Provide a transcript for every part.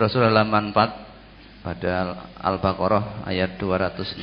Rasul halaman 4 pada Al-Baqarah ayat 264.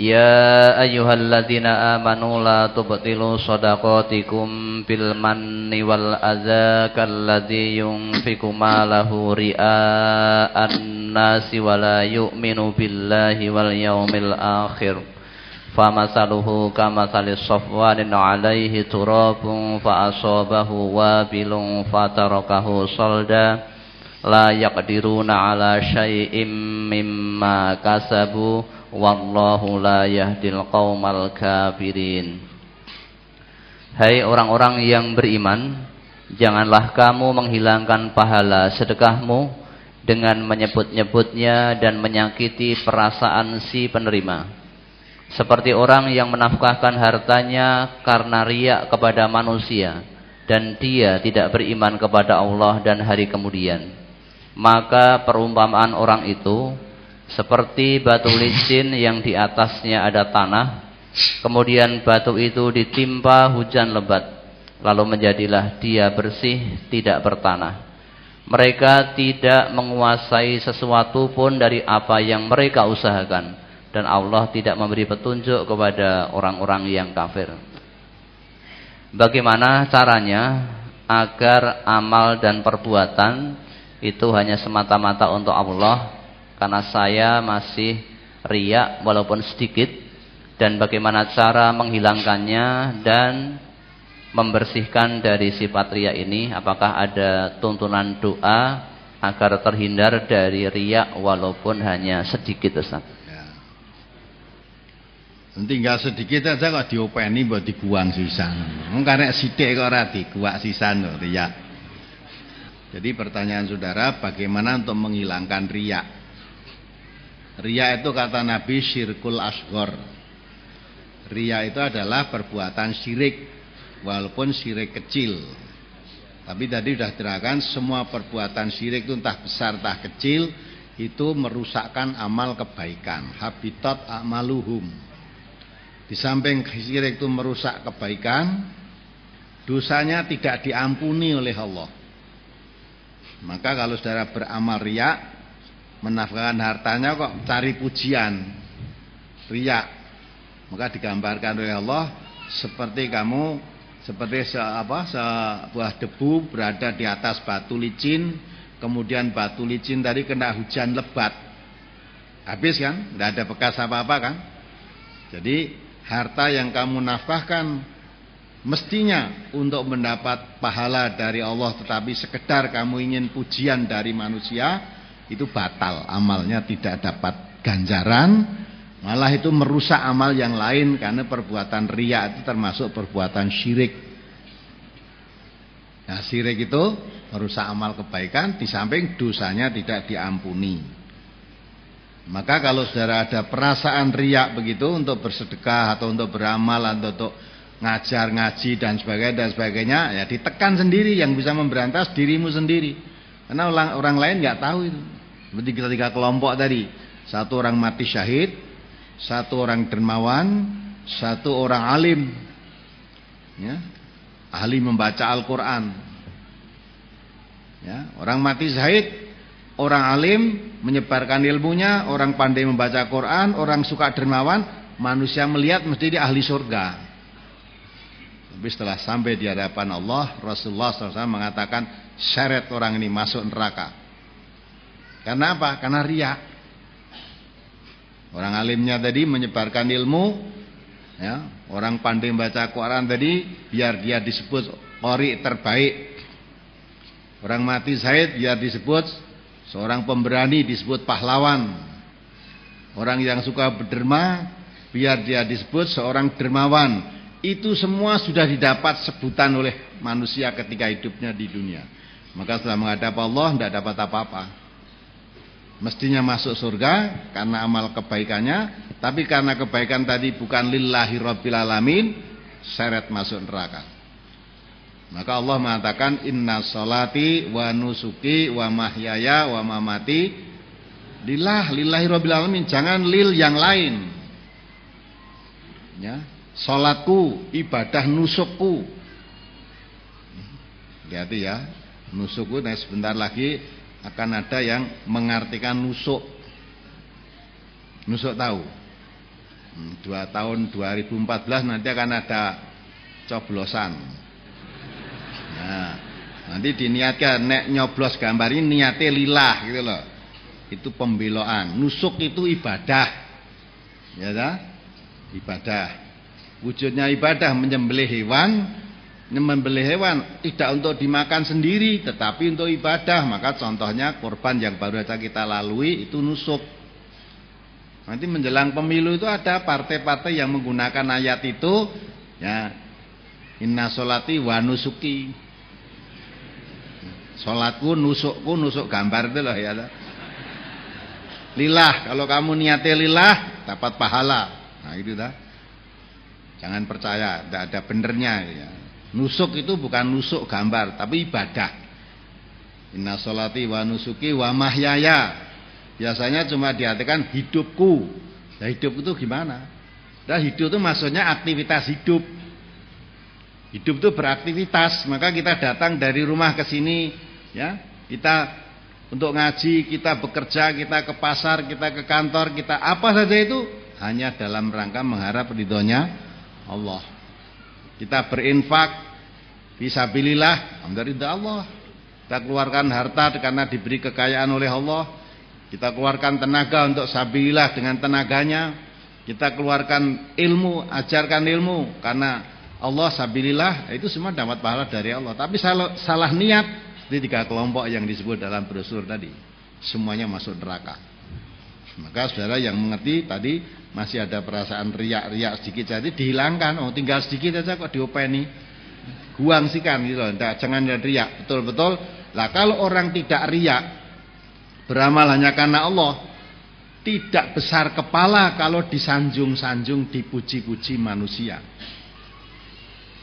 Ya ayyuhalladzina amanu la tubtilu shadaqatikum bil manni wal adza kalladzi yunfiqu malahu ria'an nasi wa la yu'minu billahi wal yaumil akhir famasaluhu kamathalis safwanin 'alaihi turabun fa asabahu wabilun fatarakahu salda la yaqdiruna 'ala syai'im mimma kasabu wallahu la yahdil qaumal kafirin. Hai orang-orang yang beriman, janganlah kamu menghilangkan pahala sedekahmu dengan menyebut-nyebutnya dan menyakiti perasaan si penerima, seperti orang yang menafkahkan hartanya karena riya kepada manusia dan dia tidak beriman kepada Allah dan hari kemudian. Maka perumpamaan orang itu seperti batu licin yang di atasnya ada tanah, kemudian batu itu ditimpa hujan lebat, lalu menjadilah dia bersih, tidak bertanah. Mereka tidak menguasai sesuatu pun dari apa yang mereka usahakan, dan Allah tidak memberi petunjuk kepada orang-orang yang kafir. Bagaimana caranya agar amal dan perbuatan itu hanya semata-mata untuk Allah, karena saya masih riya walaupun sedikit, dan bagaimana cara menghilangkannya dan membersihkan dari sifat riya ini? Apakah ada tuntunan doa agar terhindar dari riya walaupun hanya sedikit, Ustaz? Ya. Tinggal sedikit aja kok diopeni mbok dibuang sisan. Wong karek sithik kok ora diguak sisan kok riya. Jadi pertanyaan saudara, bagaimana untuk menghilangkan riya? Riya itu kata Nabi syirkul asghar. Riya itu adalah perbuatan syirik, walaupun syirik kecil. Tapi tadi sudah diterangkan, semua perbuatan syirik itu entah besar entah kecil, itu merusakkan amal kebaikan. Habitat a'maluhum. Di samping syirik itu merusak kebaikan, dosanya tidak diampuni oleh Allah. Maka kalau saudara beramal riya, menafkahkan hartanya kok cari pujian, riya, maka digambarkan oleh Allah seperti kamu sebuah debu berada di atas batu licin, kemudian batu licin tadi kena hujan lebat, habis kan, tidak ada bekas apa-apa kan. Jadi harta yang kamu nafkahkan mestinya untuk mendapat pahala dari Allah, tetapi sekedar kamu ingin pujian dari manusia, itu batal, amalnya tidak dapat ganjaran, malah itu merusak amal yang lain, karena perbuatan riya itu termasuk perbuatan syirik. Nah, syirik itu merusak amal kebaikan, di samping dosanya tidak diampuni. Maka kalau saudara ada perasaan riya begitu untuk bersedekah atau untuk beramal atau untuk ngajar, ngaji dan sebagainya, ya ditekan sendiri, yang bisa memberantas dirimu sendiri. Karena orang lain nggak tahu itu. Seperti kita tiga kelompok tadi, satu orang mati syahid, satu orang dermawan, satu orang alim, ya, ahli membaca Al-Quran. Ya, orang mati syahid, orang alim menyebarkan ilmunya, orang pandai membaca Quran, orang suka dermawan, manusia melihat mesti dia ahli surga. Tapi setelah sampai di hadapan Allah, Rasulullah SAW mengatakan seret orang ini masuk neraka. Karena apa? Karena riya. Orang alimnya tadi menyebarkan ilmu, ya, orang pandai membaca Quran tadi biar dia disebut qari terbaik. Orang mati syahid biar disebut seorang pemberani, disebut pahlawan. Orang yang suka berderma biar dia disebut seorang dermawan. Itu semua sudah didapat sebutan oleh manusia ketika hidupnya di dunia. Maka setelah menghadap Allah tidak dapat apa-apa. Mestinya masuk surga karena amal kebaikannya, tapi karena kebaikan tadi bukan lillahi rabbil alamin, seret masuk neraka. Maka Allah mengatakan inna sholati wa nusuki wa mahyaya wa mamati lillahi rabbil alamin, jangan lil yang lain. Ya, salatku, ibadah nusukku. Hati-hati ya. Nusuk itu sebentar lagi akan ada yang mengartikan nusuk. Nusuk tahu. 2014 nanti akan ada coblosan. Nah, nanti diniatkan nek nyoblos gambar ini niatnya lillah gitu loh. Itu pembeloan. Nusuk itu ibadah. Ya dah? Ibadah. Wujudnya ibadah menyembelih hewan. Membeli hewan tidak untuk dimakan sendiri tetapi untuk ibadah. Maka contohnya korban yang baru saja kita lalui itu nusuk. Nanti menjelang pemilu itu ada partai-partai yang menggunakan ayat itu, ya, inna sholati wa nusuki, sholatku nusukku, nusuk gambar itu loh ya. Lillah, kalau kamu niatnya lillah dapat pahala. Nah itu dah. Jangan percaya, tidak ada benernya ya. Nusuk itu bukan nusuk gambar, tapi ibadah. Inna sholati wa nusuki wa mahyaya. Biasanya cuma diartikan hidupku. Nah hidup itu gimana? Nah hidup itu maksudnya aktivitas hidup. Hidup itu beraktivitas. Maka kita datang dari rumah ke sini, ya. Kita untuk ngaji, kita bekerja, kita ke pasar, kita ke kantor, kita apa saja itu hanya dalam rangka mengharap ridhonya Allah. Kita berinfak fisabilillah, dari Allah. Kita keluarkan harta karena diberi kekayaan oleh Allah. Kita keluarkan tenaga untuk sabilillah dengan tenaganya. Kita keluarkan ilmu, ajarkan ilmu karena Allah sabilillah, itu semua dapat pahala dari Allah. Tapi salah niat, ini 3 kelompok yang disebut dalam brosur tadi, semuanya masuk neraka. Maka saudara yang mengerti tadi masih ada perasaan riak-riak sedikit, jadi dihilangkan. Oh tinggal sedikit aja kok diopeni, guangsikan gitu loh. Jangan riak, betul-betul. Lah kalau orang tidak riak, beramal hanya karena Allah, tidak besar kepala kalau disanjung-sanjung, dipuji-puji manusia,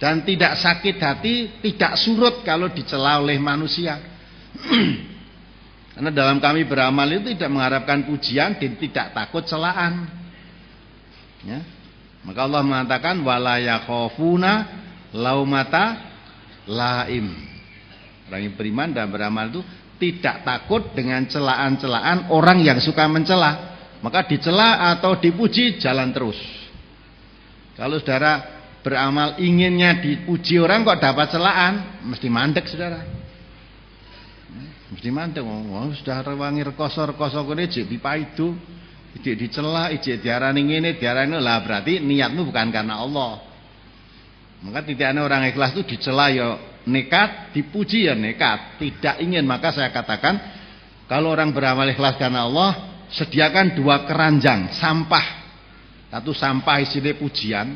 dan tidak sakit hati, tidak surut kalau dicela oleh manusia. Karena dalam kami beramal itu tidak mengharapkan pujian dan tidak takut celaan, ya. Maka Allah mengatakan wala yakhafuna laumata laim. Orang yang beriman dan beramal itu tidak takut dengan celaan-celaan orang yang suka mencela. Maka dicela atau dipuji jalan terus. Kalau saudara beramal inginnya dipuji orang kok dapat celaan, mesti mandek saudara. Mesti mandek. Oh, sudah rewangi rekoso-rekoso kene jek dipaidu, jek dicela, jek diarani ngene, diarani lah, berarti niatmu bukan karena Allah. Maka tidaknya orang ikhlas itu dicela ya nekat, dipuji ya nekat, tidak ingin. Maka saya katakan kalau orang beramal ikhlas karena Allah, sediakan 2 keranjang sampah. Satu sampah isinya pujian,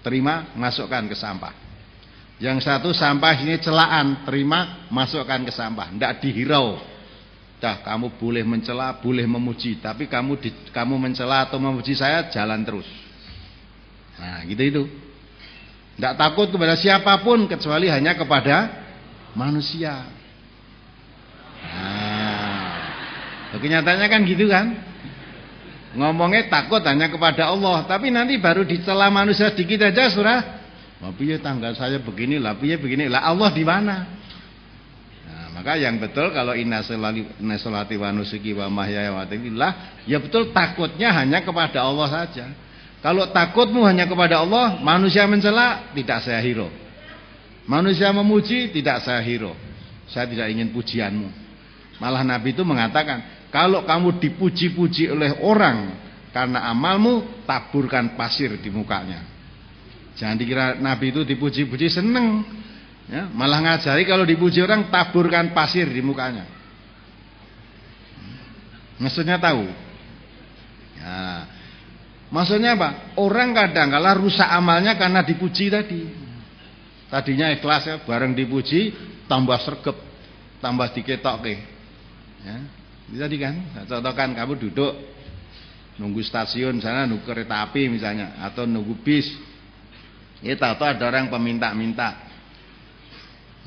terima, masukkan ke sampah. Yang satu sampah isinya celaan, terima, masukkan ke sampah. Tidak dihirau. Dah, kamu boleh mencela, boleh memuji, tapi kamu mencela atau memuji saya jalan terus. Nah, gitu itu. Tidak takut kepada siapapun kecuali hanya kepada manusia. Nah, kenyataannya kan gitu kan. Ngomongnya takut hanya kepada Allah, tapi nanti baru dicela manusia sedikit aja surah. Wah piye tangga saya begini lah, piye begini lah, Allah di mana? Nah, maka yang betul kalau inna sholati wa nusuki wa mahyaya wa mamati, ya betul takutnya hanya kepada Allah saja. Kalau takutmu hanya kepada Allah, manusia mencela tidak saya hiro. Manusia memuji tidak saya hiro. Saya tidak ingin pujianmu. Malah Nabi itu mengatakan, kalau kamu dipuji-puji oleh orang karena amalmu, taburkan pasir di mukanya. Jangan dikira Nabi itu dipuji-puji seneng, ya, malah ngajari kalau dipuji orang taburkan pasir di mukanya. Maksudnya tahu? Ya. Maksudnya apa? Orang kadang-kala rusak amalnya karena dipuji tadi. Tadinya ikhlas ya, bareng dipuji tambah sregep, tambah diketokke. Ya. Tadi kan, contohkan kamu duduk nunggu stasiun sana, nunggu kereta api misalnya, atau nunggu bis. Ya tahu-tahu ada orang peminta-minta.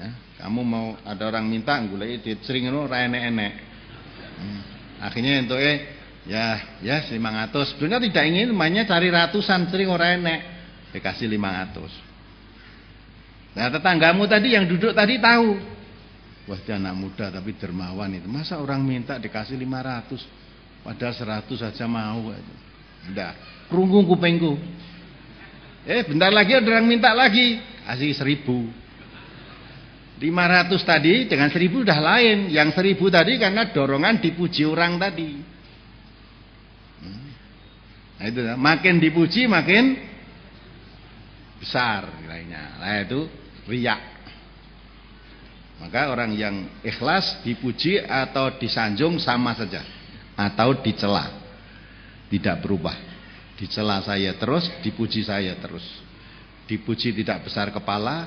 Ya, kamu mau ada orang minta, golek duit sering ngono ra enek-enek. Akhirnya entuke ya 500. Sebenarnya tidak ingin, mainnya cari ratusan, sering ora enek. Dikasih 500. Nah, tetanggamu tadi yang duduk tadi tahu. Wah, dia anak muda tapi dermawan itu. Masa orang minta dikasih 500, padahal 100 saja mau. Enggak, kerungu kupengku. Bentar lagi ada orang minta lagi, kasih 1000. 500 tadi dengan 1000 udah lain. Yang 1000 tadi karena dorongan dipuji orang tadi. Nah itu, makin dipuji makin besar nilainya. Nah itu riya. Maka orang yang ikhlas dipuji atau disanjung sama saja, atau dicela, tidak berubah. Dicela saya terus, dipuji saya terus. Dipuji tidak besar kepala,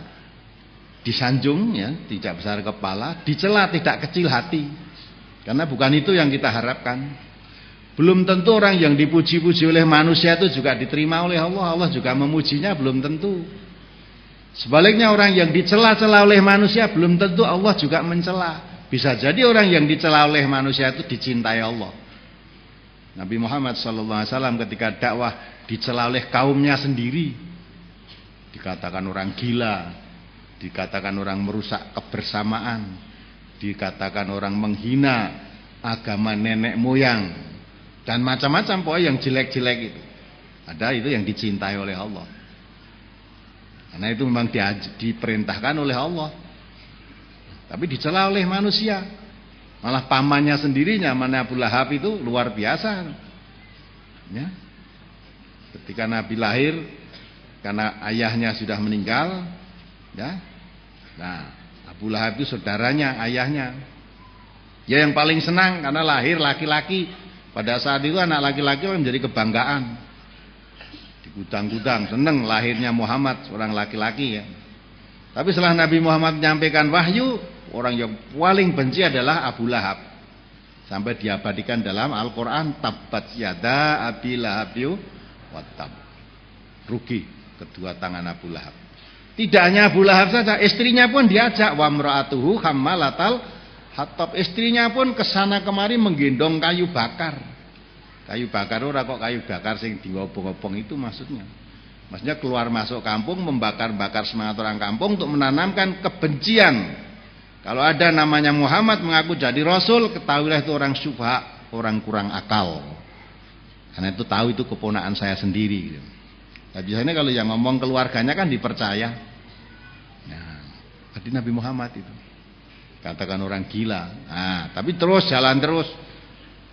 disanjung ya tidak besar kepala, dicela tidak kecil hati. Karena bukan itu yang kita harapkan. Belum tentu orang yang dipuji-puji oleh manusia itu juga diterima oleh Allah. Allah juga memujinya, belum tentu. Sebaliknya orang yang dicela-cela oleh manusia belum tentu Allah juga mencela. Bisa jadi orang yang dicela oleh manusia itu dicintai Allah. Nabi Muhammad SAW ketika dakwah dicela oleh kaumnya sendiri, dikatakan orang gila, dikatakan orang merusak kebersamaan, dikatakan orang menghina agama nenek moyang, dan macam-macam pokoknya yang jelek-jelek itu. Ada itu yang dicintai oleh Allah. Karena itu memang diperintahkan oleh Allah. Tapi dicela oleh manusia. Malah pamannya sendiri, namanya Abu Lahab itu luar biasa. Ya. Ketika Nabi lahir, karena ayahnya sudah meninggal, ya. Nah, Abu Lahab itu saudaranya, ayahnya. Ya yang paling senang karena lahir laki-laki. Pada saat itu anak laki-laki menjadi kebanggaan. Gudang-gudang seneng lahirnya Muhammad, seorang laki-laki ya. Tapi setelah Nabi Muhammad menyampaikan wahyu, orang yang paling benci adalah Abu Lahab. Sampai diabadikan dalam Al-Quran, tabbat yada abi lahabyu wattab. Rugi kedua tangan Abu Lahab. Tidak hanya Abu Lahab saja, istrinya pun diajak, wa mra'atuhu hammalatal hatab. Istrinya pun kesana kemari menggendong kayu bakar. Kayu bakar ora kok kayu bakar sing diobong-obong itu maksudnya. Maksudnya keluar masuk kampung membakar-bakar semangat orang kampung untuk menanamkan kebencian. Kalau ada namanya Muhammad mengaku jadi rasul, ketahuilah itu orang syubha, orang kurang akal. Karena itu tahu itu keponakan saya sendiri. Nah, biasanya kalau yang ngomong keluarganya kan dipercaya. Nah, tadi Nabi Muhammad itu katakan orang gila. Nah, tapi terus jalan terus.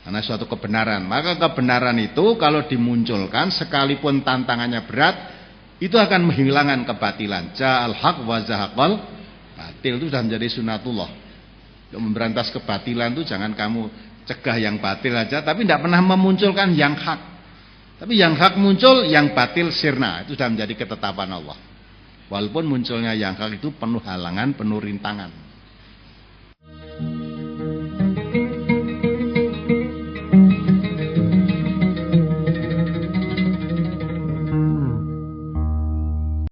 Karena suatu kebenaran. Maka kebenaran itu kalau dimunculkan sekalipun tantangannya berat, itu akan menghilangkan kebatilan. Ja'al haq wa zahaqal batil, itu sudah menjadi sunatullah. Untuk memberantas kebatilan itu jangan kamu cegah yang batil aja, tapi tidak pernah memunculkan yang hak. Tapi yang hak muncul, yang batil sirna. Itu sudah menjadi ketetapan Allah. Walaupun munculnya yang hak itu penuh halangan, penuh rintangan.